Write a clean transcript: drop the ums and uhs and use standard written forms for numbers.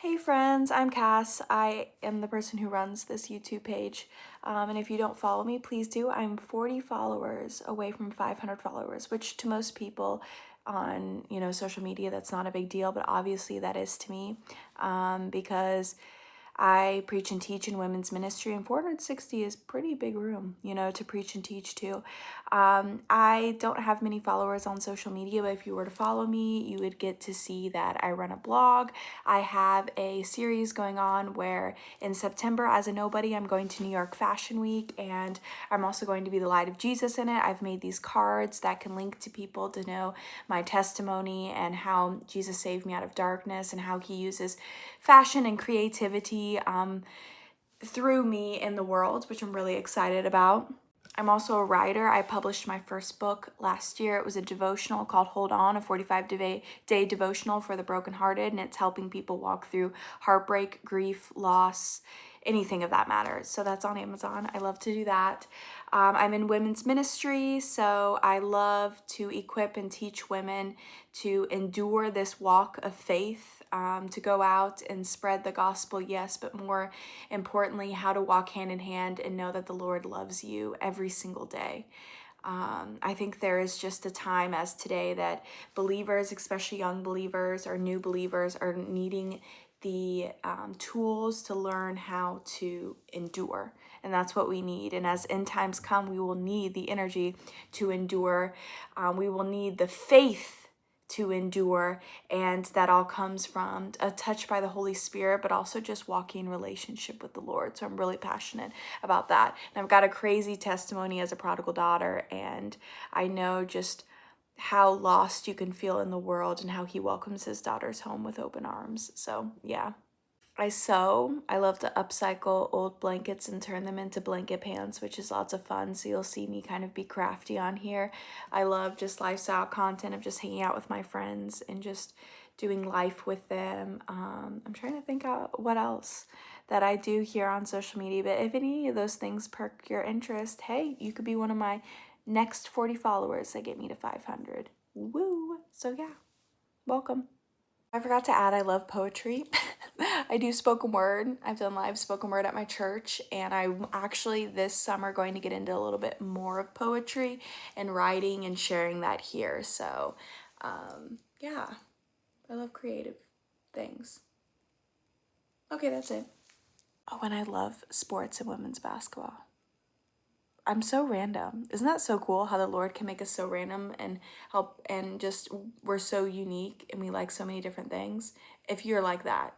Hey friends, I'm Cass. I am the person who runs this YouTube page. And if you don't follow me, please do. I'm 40 followers away from 500 followers, which to most people on, social media, that's not a big deal, but obviously that is to me, because I preach and teach in women's ministry, and 460 is pretty big room, to preach and teach to. I don't have many followers on social media, but if you were to follow me, you would get to see that I run a blog. I have a series going on where in September, as a nobody, I'm going to New York Fashion Week, and I'm also going to be the light of Jesus in it. I've made these cards that can link to people to know my testimony and how Jesus saved me out of darkness and how he uses fashion and creativity through me in the world, which I'm really excited about. I'm also a writer. I published my first book last year. It was a devotional called Hold On, a 45-day devotional for the brokenhearted, and it's helping people walk through heartbreak, grief, loss, anything of that matter. So that's on Amazon. I love to do that. I'm in women's ministry, so I love to equip and teach women to endure this walk of faith, to go out and spread the gospel, yes, but more importantly, how to walk hand in hand and know that the Lord loves you every single day. I think there is just a time as today that believers, especially young believers or new believers, are needing the tools to learn how to endure. And that's what we need. And as end times come, we will need the energy to endure. We will need the faith to endure, and that all comes from a touch by the Holy Spirit, but also just walking in relationship with the Lord. So I'm really passionate about that. And I've got a crazy testimony as a prodigal daughter, and I know just how lost you can feel in the world and how he welcomes his daughters home with open arms. So yeah. I sew. I love to upcycle old blankets and turn them into blanket pants, which is lots of fun. So you'll see me kind of be crafty on here. I love just lifestyle content of just hanging out with my friends and just doing life with them. I'm trying to think of what else that I do here on social media, but if any of those things perk your interest, hey, you could be one of my next 40 followers that get me to 500. Woo! So yeah, welcome. I forgot to add, I love poetry. I do spoken word. I've done live spoken word at my church, and I'm actually this summer going to get into a little bit more of poetry and writing and sharing that here. So, yeah, I love creative things. Okay, that's it. Oh, and I love sports and women's basketball. I'm so random. Isn't that so cool how the Lord can make us so random and help, and just we're so unique and we like so many different things? If you're like that,